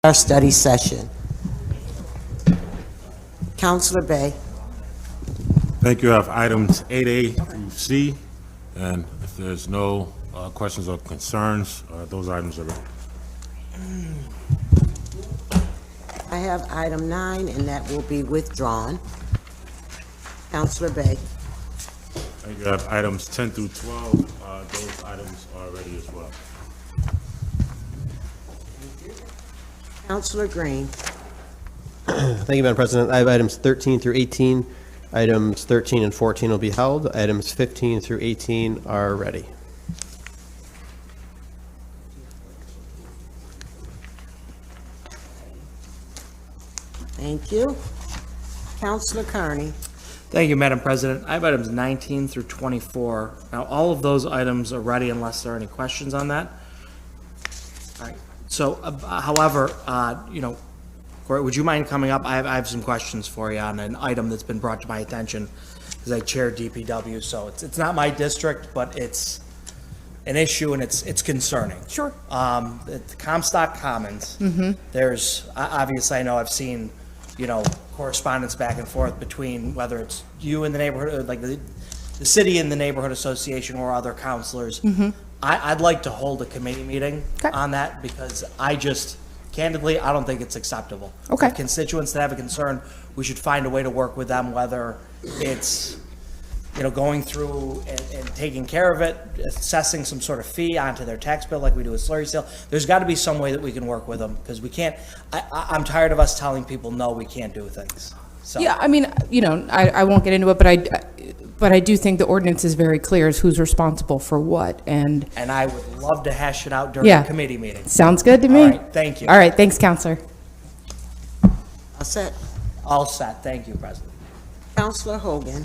Our study session. Councilor Bay. Thank you. I have items 8A through C, and if there's no questions or concerns, those items are ready. I have item 9, and that will be withdrawn. Councilor Bay. Thank you. I have items 10 through 12. Those items are ready as well. Councilor Green. Thank you, Madam President. I have items 13 through 18. Items 13 and 14 will be held. Items 15 through 18 are ready. Thank you. Councilor Kearney. Thank you, Madam President. I have items 19 through 24. Now, all of those items are ready unless there are any questions on that. All right. So, however, Corey, would you mind coming up? I have some questions for you on an item that's been brought to my attention because I chair DPW. So it's not my district, but it's an issue and it's concerning. Sure. The Comstock Commons. There's obviously I know I've seen, correspondence back and forth between whether it's you in the neighborhood, like the city and the neighborhood association or other counselors. I'd like to hold a committee meeting on that because candidly, I don't think it's acceptable. Okay. If constituents that have a concern, we should find a way to work with them, whether it's, going through and taking care of it, assessing some sort of fee onto their tax bill like we do with slurry sale. There's got to be some way that we can work with them because we can't, I'm tired of us telling people, no, we can't do things. So. Yeah, I mean, I won't get into it, but I do think the ordinance is very clear as who's responsible for what, and I would love to hash it out during a committee meeting. Sounds good to me. All right, thank you. All right, thanks, Counselor. All set. All set. Thank you, President. Councilor Hogan.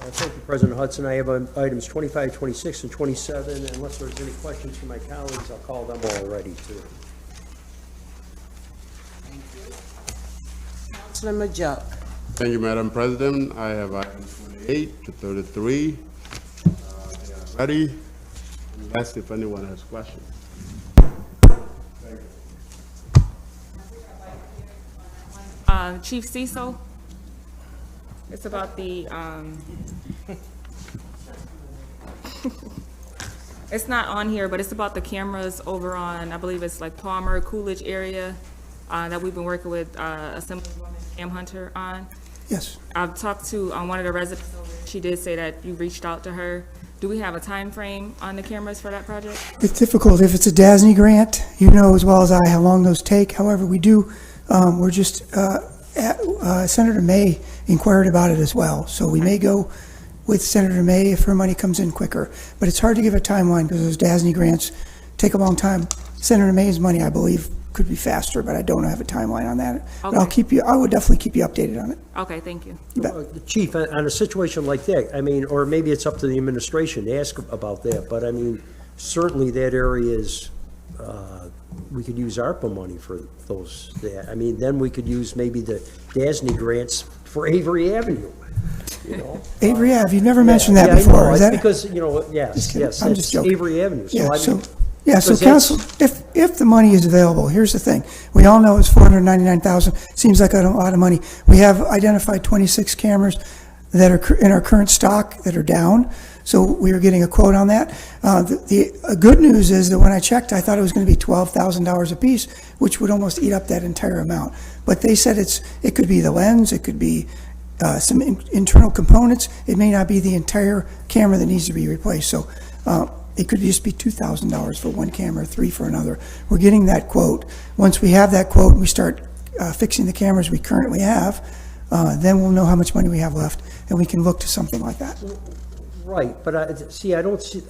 Thank you, President Hudson. I have items 25, 26, and 27. Unless there's any questions from my colleagues, I'll call them all ready, too. Councilor Majuk. Thank you, Madam President. I have items 28 to 33. They are ready, unless if anyone has questions. Chief Cecil, it's about the, it's not on here, but it's about the cameras over on, I believe it's like Palmer, Coolidge area, that we've been working with Assemblywoman Cam Hunter on. Yes. I've talked to one of the residents over there. She did say that you reached out to her. Do we have a time frame on the cameras for that project? It's difficult. If it's a DASNY grant, you know as well as I how long those take. However, we do, we're just, Senator May inquired about it as well. So we may go with Senator May if her money comes in quicker. But it's hard to give a timeline because those DASNY grants take a long time. Senator May's money, I believe, could be faster, but I don't have a timeline on that. But I would definitely keep you updated on it. Okay, thank you. You bet. Chief, on a situation like that, or maybe it's up to the administration to ask about that, but certainly that area is, we could use ARPA money for those. Then we could use maybe the DASNY grants for Avery Avenue. Avery Ave, you've never mentioned that before. I know, Is that because, yes, I'm just joking. Avery Avenue. So council, if the money is available, here's the thing. We all know it's $499,000. Seems like a lot of money. We have identified 26 cameras that are in our current stock that are down. So we are getting a quote on that. The good news is that when I checked, I thought it was going to be $12,000 a piece, which would almost eat up that entire amount. But they said it could be the lens, it could be some internal components. It may not be the entire camera that needs to be replaced. So it could just be $2,000 for one camera, $3,000 for another. We're getting that quote. Once we have that quote and we start fixing the cameras we currently have, then we'll know how much money we have left, and we can look to something like that. Right, but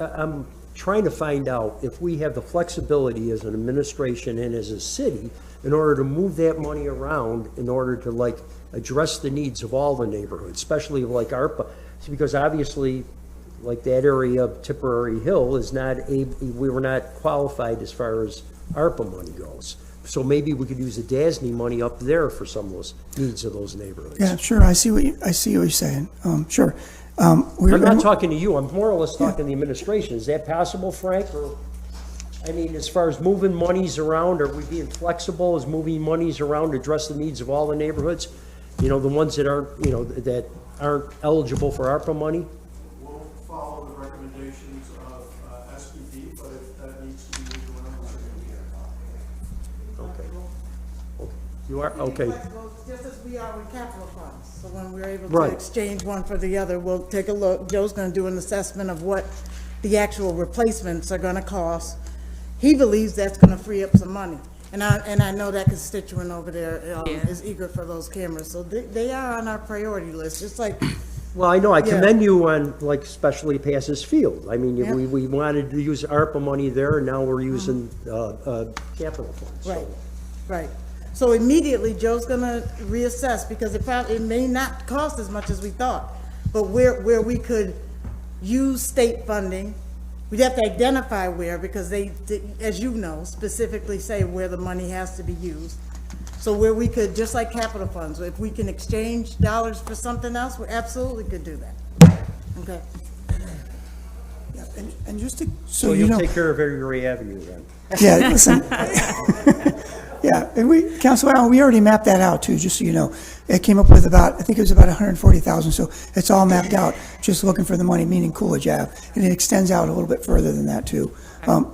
I'm trying to find out if we have the flexibility as an administration and as a city in order to move that money around in order to address the needs of all the neighborhoods, especially like ARPA, because obviously like that area of Tipperary Hill we were not qualified as far as ARPA money goes. So maybe we could use the DASNY money up there for some of those needs of those neighborhoods. Yeah, sure. I see what you're saying. Sure. I'm not talking to you. I'm more or less talking to the administration. Is that possible, Frank? Or? I mean, as far as moving monies around, are we being flexible as moving monies around to address the needs of all the neighborhoods? You know, the ones that aren't, you know, that aren't eligible for ARPA money? We'll follow the recommendations of SPP, but if that needs to be moved around, we're going to do that. Okay. You are, okay. Just as we are with capital funds. So when we're able Right. to exchange one for the other, we'll take a look. Joe's gonna do an assessment of what the actual replacements are gonna cost. He believes that's gonna free up some money. And I know that constituent over there is eager for those cameras. So they are on our priority list, just like, Well, I know, I Yeah. commend you on, like, especially Passes Field. I mean, Yeah. we wanted to use ARPA money there, and now we're using, capital funds. So- right, right. So immediately, Joe's gonna reassess, because it may not cost as much as we thought. But where we could use state funding, we'd have to identify where, because they, as you know, specifically say where the money has to be used. So where we could, just like capital funds, if we can exchange dollars for something else, we absolutely could do that. Okay. Yeah, and just to, So so you you'll know, take care of Area Avenue then? yeah, listen. Yeah, and Councilor Allen, we already mapped that out too, just so you know. It came up with about, I think it was about 140,000, so it's all mapped out, just looking for the money, meaning Coolidge Ave. And it extends out a little bit further than that too.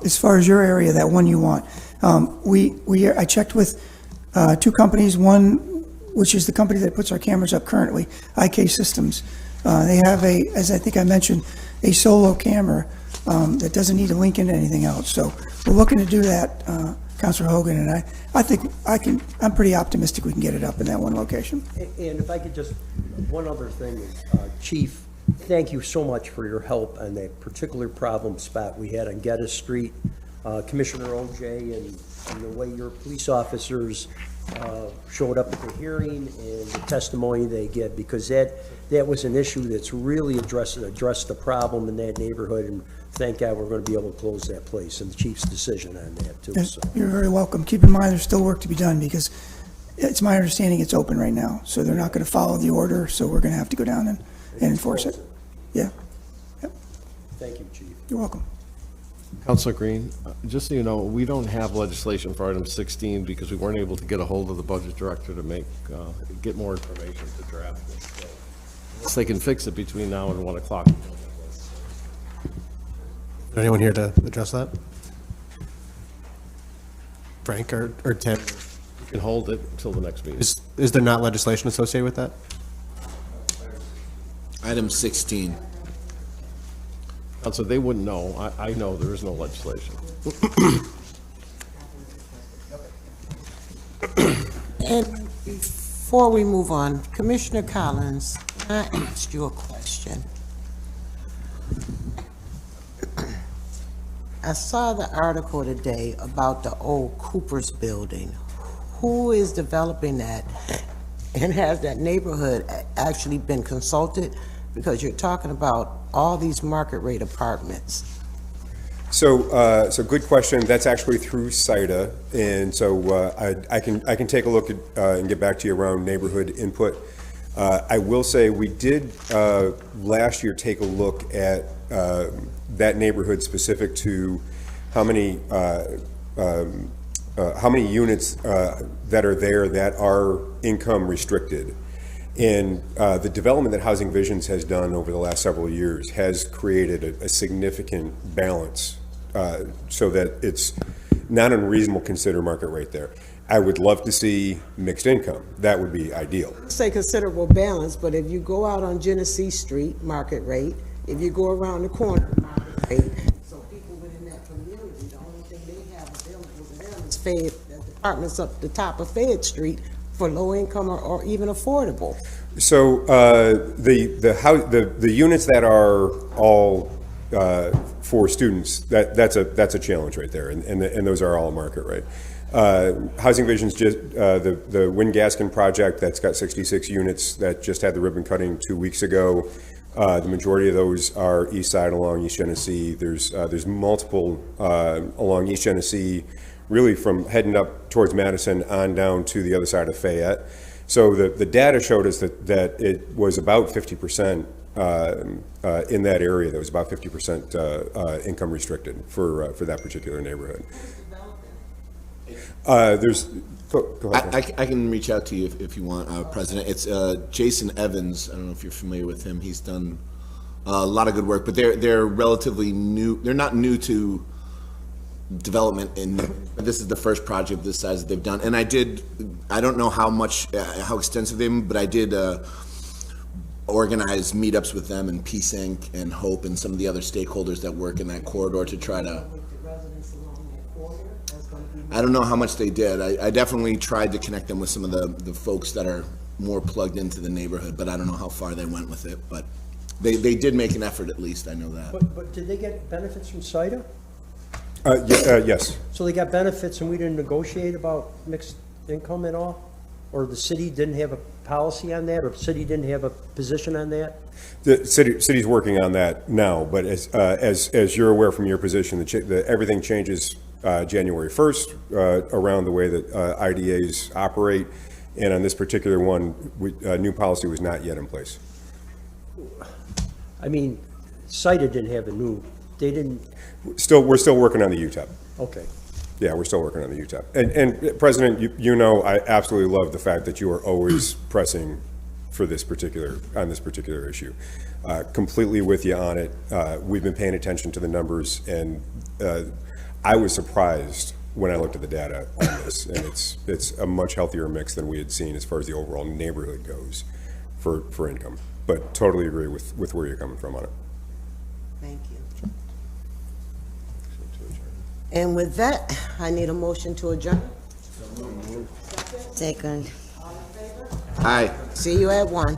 As far as your area, that one you want, I checked with two companies, one, which is the company that puts our cameras up currently, IK Systems. They have as I think I mentioned, a solo camera that doesn't need to link into anything else. So we're looking to do that, Councilor Hogan, and I think I'm pretty optimistic we can get it up in that one location. And if I could just, one other thing, Chief, thank you so much for your help on that particular problem spot we had on Geddes Street. Commissioner OJ and the way your police officers showed up at the hearing and the testimony they get, because that was an issue that's really addressed the problem in that neighborhood, and thank God we're going to be able to close that place, and the chief's decision on that too. Yes, So. you're very welcome. Keep in mind, there's still work to be done, because it's my understanding it's open right now, so they're not going to follow the order, so we're going to have to go down and enforce it. Yeah, Thank you, Chief. you're welcome. Councilor Green, just so you know, we don't have legislation for item 16 because we weren't able to get a hold of the budget director to get more information to draft it. So, unless they can fix it between now and 1 o'clock. Anyone here to address that? Frank or Tim? You can hold it until the next meeting. Is there not legislation associated with that? Item 16. So they wouldn't know. I know there is no legislation. And before we move on, Commissioner Collins, can I ask you a question? I saw the article today about the old Cooper's building. Who is developing that? And has that neighborhood actually been consulted? Because you're talking about all these market rate apartments. So good question. That's actually through CITA, and so I can take a look at and get back to you around neighborhood input. I will say we did last year take a look at that neighborhood specific to how many units that are there that are income restricted. And the development that Housing Visions has done over the last several years has created a significant balance so that it's not unreasonable to consider market rate there. I would love to see mixed income. That would be ideal. Say considerable balance, but if you go out on Genesee Street, market rate, if you go around the corner, market rate, so people within that community, the only thing they have available to them is Fayette, apartments up the top of Fayette Street for low income or even affordable. So the units that are all for students, that's a challenge right there, and those are all market rate. Housing Visions just the Wynn Gaskin project that's got 66 units that just had the ribbon cutting 2 weeks ago. The majority of those are east side along East Genesee. There's multiple along East Genesee, really from heading up towards Madison on down to the other side of Fayette. So the data showed us that it was about 50% in that area that was about 50% income restricted for that particular neighborhood. There's, go ahead. I can reach out to you if you want, President. It's Jason Evans. I don't know if you're familiar with him. He's done a lot of good work, but they're relatively new. They're not new to development, this is the first project this size that they've done. And I don't know how extensive they've been, but I did organize meetups with them and Peace Inc. and Hope and some of the other stakeholders that work in that corridor to try to. I don't know how much they did. I definitely tried to connect them with some of the folks that are more plugged into the neighborhood, but I don't know how far they went with it. But they did make an effort, at least. I know that. But did they get benefits from CIDA? Yes. So they got benefits and we didn't negotiate about mixed income at all? Or the city didn't have a policy on that, or the city didn't have a position on that? The city's working on that now, but as you're aware from your position, everything changes January 1st around the way that IDAs operate, and on this particular one, new policy was not yet in place. I mean, CIDA didn't have they didn't. We're still working on the UTEP. Okay. Yeah, we're still working on the UTEP. And President, you know, I absolutely love the fact that you are always pressing for this particular issue. Completely with you on it. We've been paying attention to the numbers, and I was surprised when I looked at the data on this, and it's a much healthier mix than we had seen as far as the overall neighborhood goes for income. But totally agree with where you're coming from on it. Thank you. And with that, I need a motion to adjourn. Second. All in favor? Aye. See you at 1.